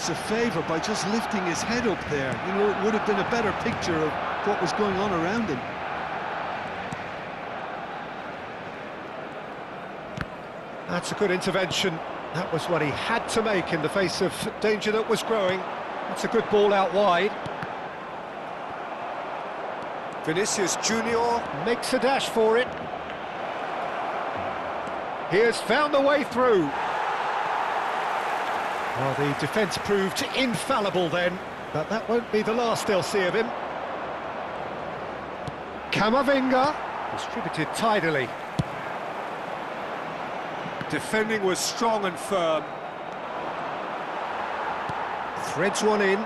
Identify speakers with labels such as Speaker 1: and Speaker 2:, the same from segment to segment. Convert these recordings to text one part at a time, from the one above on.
Speaker 1: massive favour by just lifting his head up there. You know, it would have been a better picture of what was going on around him.
Speaker 2: That's a good intervention. That was what he had to make in the face of danger that was growing. It's a good ball out wide. Vinicius Junior makes a dash for it. He has found a way through. Well, the defence proved infallible then, but that won't be the last they'll see of him. Camavinga distributed tidily. Defending was strong and firm. Threads one in.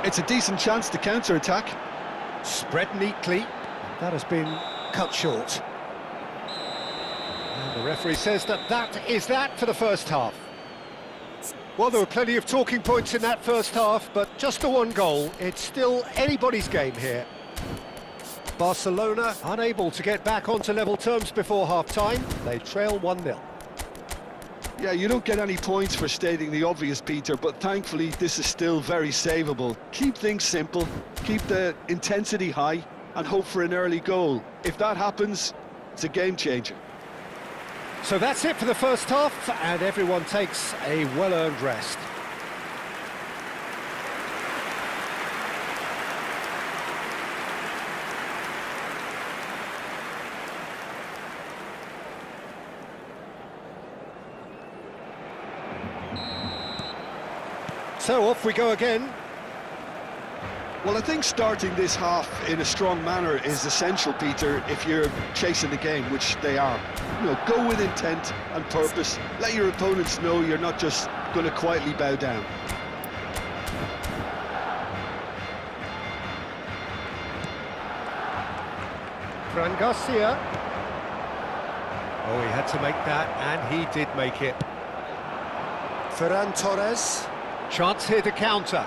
Speaker 1: It's a decent chance to counter-attack.
Speaker 2: Spread neatly. That has been cut short. And the referee says that is that for the first half. Well, there were plenty of talking points in that first half, but just the one goal. It's still anybody's game here. Barcelona unable to get back onto level terms before half-time. They trail 1-0.
Speaker 1: Yeah, you don't get any points for stating the obvious, Peter, but thankfully this is still very savable. Keep things simple, keep the intensity high, and hope for an early goal. If that happens, it's a game changer.
Speaker 2: So that's it for the first half, and everyone takes a well-earned rest. So off we go again.
Speaker 1: Well, I think starting this half in a strong manner is essential, Peter, if you're chasing the game, which they are. You know, go with intent and purpose. Let your opponents know you're not just going to quietly bow down.
Speaker 2: Fran Garcia. Oh, he had to make that, and he did make it. Ferran Torres. Chance here to counter.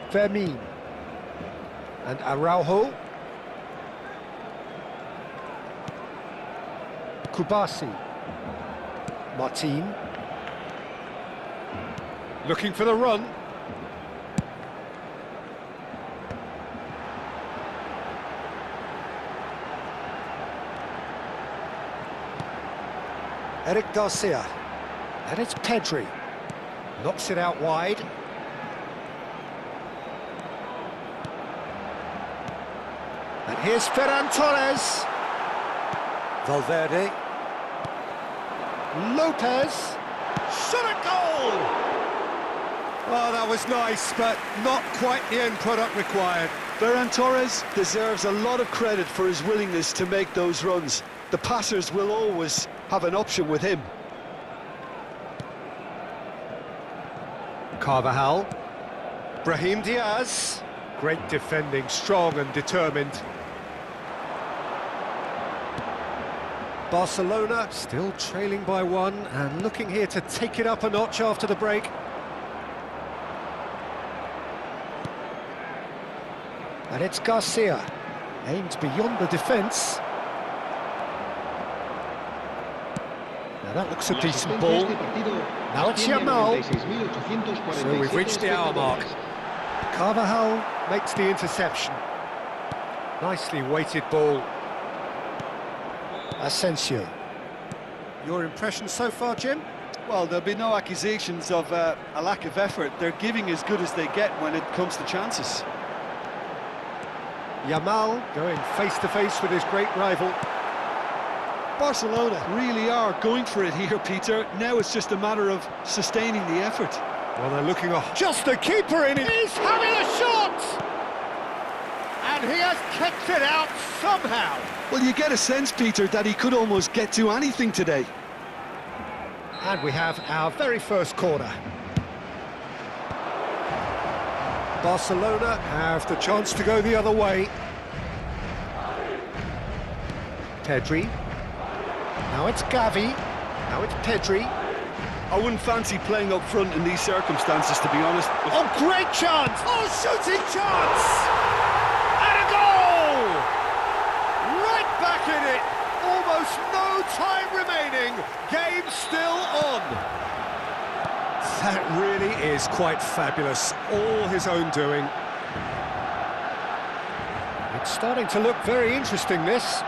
Speaker 2: Fermin. And Araujo. Kubasi. Martin. Looking for the run. Eric Garcia. And it's Pedri. Knocks it out wide. And here's Ferran Torres. Valverde. Lopez. Shot a goal! Oh, that was nice, but not quite the end product required.
Speaker 1: Ferran Torres deserves a lot of credit for his willingness to make those runs. The passers will always have an option with him.
Speaker 2: Carvajal. Brahim Diaz. Great defending, strong and determined. Barcelona still trailing by one and looking here to take it up a notch after the break. And it's Garcia. Aims beyond the defence. Now that looks a decent ball. Now it's Yamal. So we've reached the hour mark. Carvajal makes the interception. Nicely weighted ball. Asensio. Your impression so far, Jim?
Speaker 1: Well, there'll be no accusations of a lack of effort. They're giving as good as they get when it comes to chances.
Speaker 2: Yamal going face-to-face with his great rival.
Speaker 1: Barcelona really are going for it here, Peter. Now it's just a matter of sustaining the effort.
Speaker 2: Well, they're looking off. Just the keeper in it. He's having a shot! And he has kicked it out somehow.
Speaker 1: Well, you get a sense, Peter, that he could almost get to anything today.
Speaker 2: And we have our very first corner. Barcelona have the chance to go the other way. Pedri. Now it's Gavi. Now it's Pedri.
Speaker 1: I wouldn't fancy playing up front in these circumstances, to be honest.
Speaker 2: Oh, great chance! Oh, shooting chance! And a goal! Right back in it! Almost no time remaining, game still on. That really is quite fabulous, all his own doing. It's starting to look very interesting, this.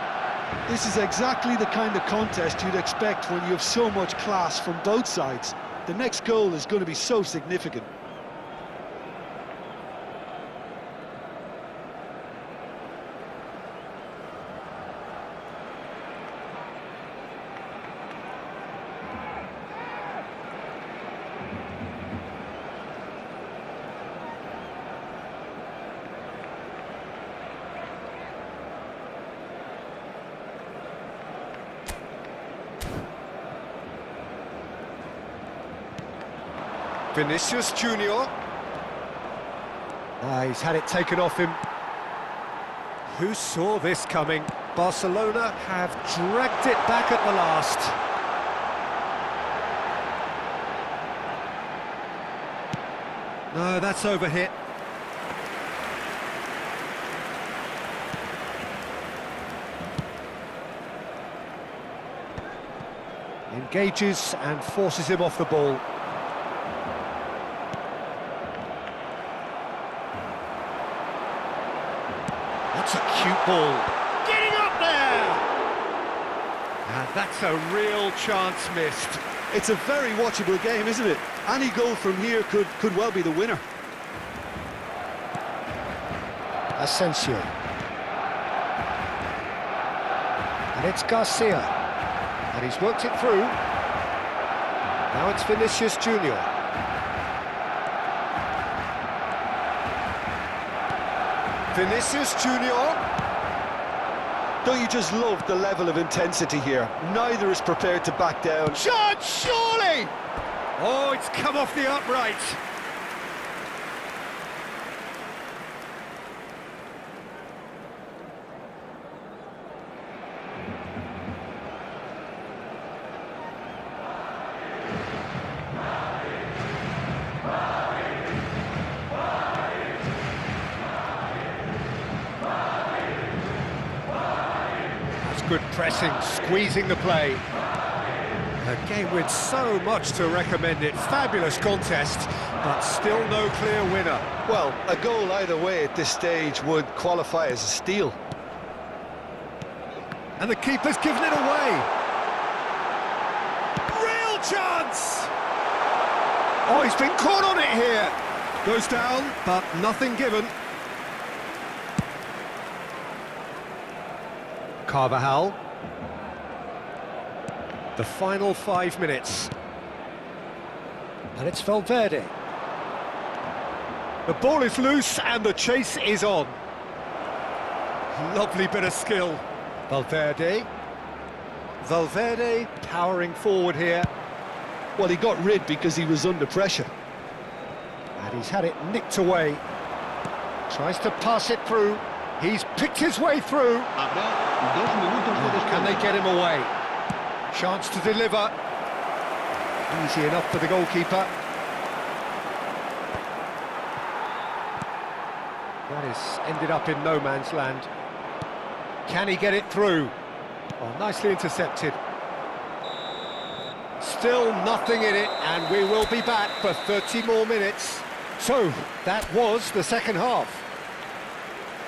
Speaker 1: This is exactly the kind of contest you'd expect when you have so much class from both sides. The next goal is going to be so significant.
Speaker 2: Vinicius Junior. He's had it taken off him. Who saw this coming? Barcelona have dragged it back at the last. No, that's overhit. Engages and forces him off the ball. That's a cute ball. Getting up there! And that's a real chance missed.
Speaker 1: It's a very watchable game, isn't it? Any goal from here could well be the winner.
Speaker 2: Asensio. And it's Garcia. And he's worked it through. Now it's Vinicius Junior. Vinicius Junior.
Speaker 1: Don't you just love the level of intensity here? Neither is prepared to back down.
Speaker 2: Shot, surely! Oh, it's come off the upright. Good pressing, squeezing the play. A game with so much to recommend it. Fabulous contest, but still no clear winner.
Speaker 1: Well, a goal either way at this stage would qualify as a steal.
Speaker 2: And the keeper's given it away. Real chance! Oh, he's been caught on it here. Goes down, but nothing given. Carvajal. The final 5 minutes. And it's Valverde. The ball is loose and the chase is on. Lovely bit of skill. Valverde. Valverde powering forward here.
Speaker 1: Well, he got rid because he was under pressure.
Speaker 2: And he's had it nicked away. Tries to pass it through. He's picked his way through. Can they get him away? Chance to deliver. Easy enough for the goalkeeper. That has ended up in no man's land. Can he get it through? Oh, nicely intercepted. Still nothing in it, and we will be back for 30 more minutes. So, that was the second half.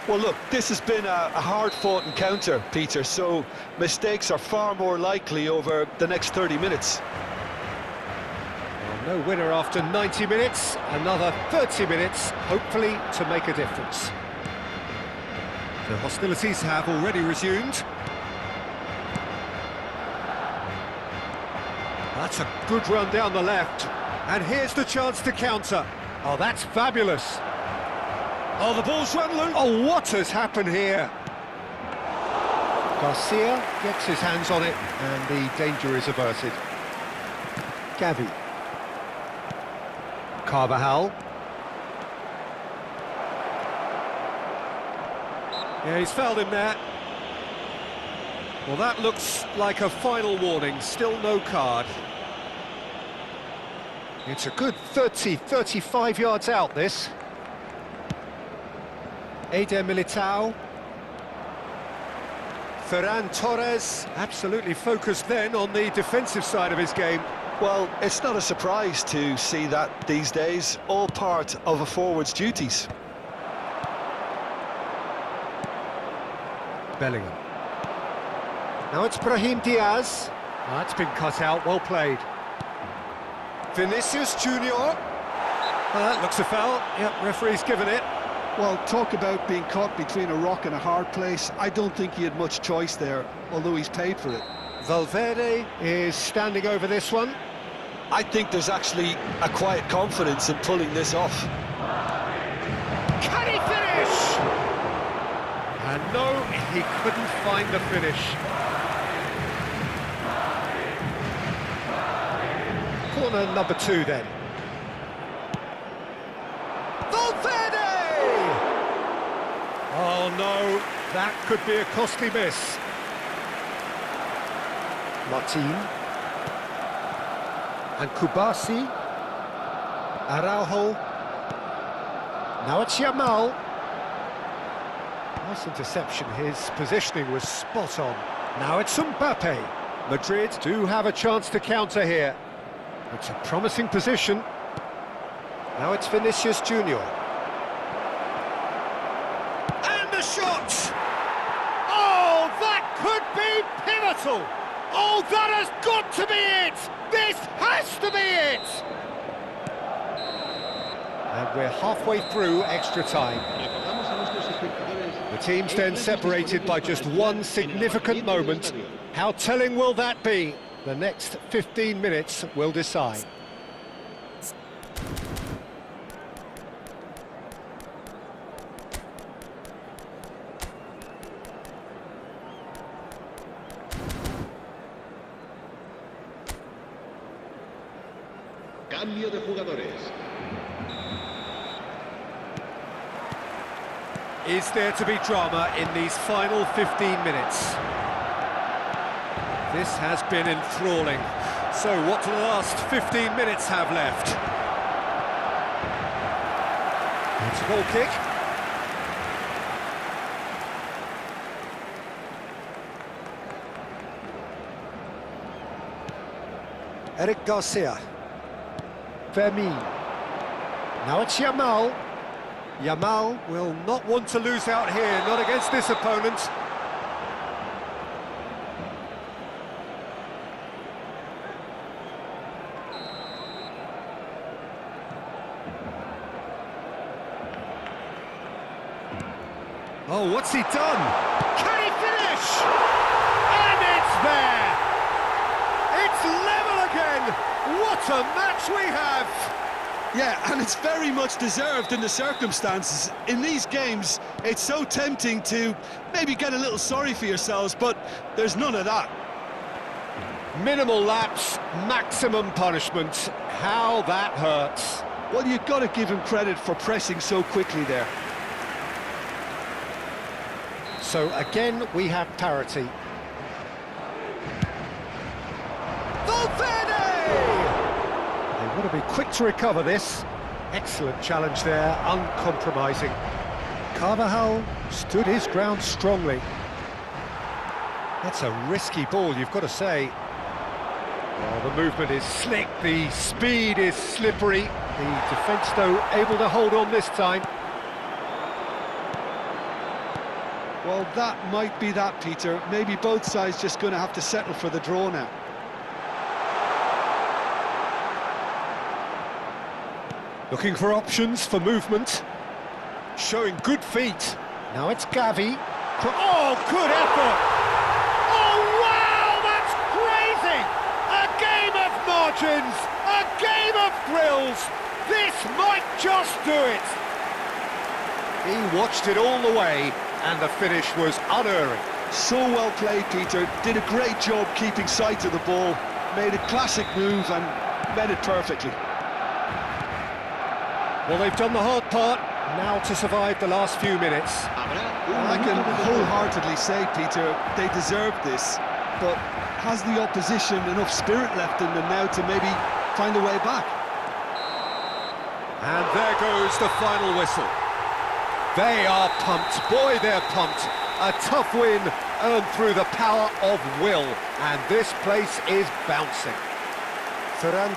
Speaker 1: Well, look, this has been a hard-fought encounter, Peter, so mistakes are far more likely over the next 30 minutes.
Speaker 2: Well, no winner after 90 minutes, another 30 minutes, hopefully to make a difference. The hostilities have already resumed. That's a good run down the left, and here's the chance to counter. Oh, that's fabulous. Oh, the ball's run loose. Oh, what has happened here? Garcia gets his hands on it, and the danger is averted. Gavi. Carvajal. Yeah, he's fouled him there. Well, that looks like a final warning. Still no card. It's a good 30, 35 yards out, this. Eder Militao. Ferran Torres absolutely focused then on the defensive side of his game.
Speaker 1: Well, it's not a surprise to see that these days, all part of a forward's duties.
Speaker 2: Bellingham. Now it's Brahim Diaz. That's been cut out, well played. Vinicius Junior. That looks a foul. Yep, referee's given it.
Speaker 1: Well, talk about being caught between a rock and a hard place. I don't think he had much choice there, although he's paid for it.
Speaker 2: Valverde is standing over this one.
Speaker 1: I think there's actually a quiet confidence in pulling this off.
Speaker 2: Can he finish? And no, he couldn't find the finish. Corner number 2 then. Valverde! Oh no, that could be a costly miss. Martin. And Kubasi. Araujo. Now it's Yamal. Nice interception, his positioning was spot on. Now it's Mbappe. Madrid do have a chance to counter here. It's a promising position. Now it's Vinicius Junior. And the shot! Oh, that could be pivotal! Oh, that has got to be it! This has to be it! And we're halfway through extra time. The teams then separated by just one significant moment. How telling will that be? The next 15 minutes will decide.
Speaker 3: Cambio de jugadores.
Speaker 2: Is there to be drama in these final 15 minutes? This has been enthralling. So what do the last 15 minutes have left? It's a goal kick. Eric Garcia. Fermin. Now it's Yamal. Yamal will not want to lose out here, not against this opponent. Oh, what's he done? Can he finish? And it's there! It's level again! What a match we have!
Speaker 1: Yeah, and it's very much deserved in the circumstances. In these games, it's so tempting to maybe get a little sorry for yourselves, but there's none of that.
Speaker 2: Minimal lapse, maximum punishment. How that hurts.
Speaker 1: Well, you've got to give him credit for pressing so quickly there.
Speaker 2: So again, we have parity. Valverde! They want to be quick to recover this. Excellent challenge there, uncompromising. Carvajal stood his ground strongly. That's a risky ball, you've got to say. Well, the movement is slick, the speed is slippery. The defence, though, able to hold on this time.
Speaker 1: Well, that might be that, Peter. Maybe both sides just going to have to settle for the draw now.
Speaker 2: Looking for options for movement. Showing good feet. Now it's Gavi. Oh, good effort! Oh, wow, that's crazy! A game of margins, a game of thrills. This might just do it. He watched it all the way, and the finish was unerring.
Speaker 1: So well played, Peter. Did a great job keeping sight of the ball. Made a classic move and met it perfectly.
Speaker 2: Well, they've done the hard part, now to survive the last few minutes.
Speaker 1: I can wholeheartedly say, Peter, they deserve this, but has the opposition enough spirit left in them now to maybe find a way back?
Speaker 2: And there goes the final whistle. They are pumped, boy, they're pumped. A tough win, earned through the power of will, and this place is bouncing. Ferran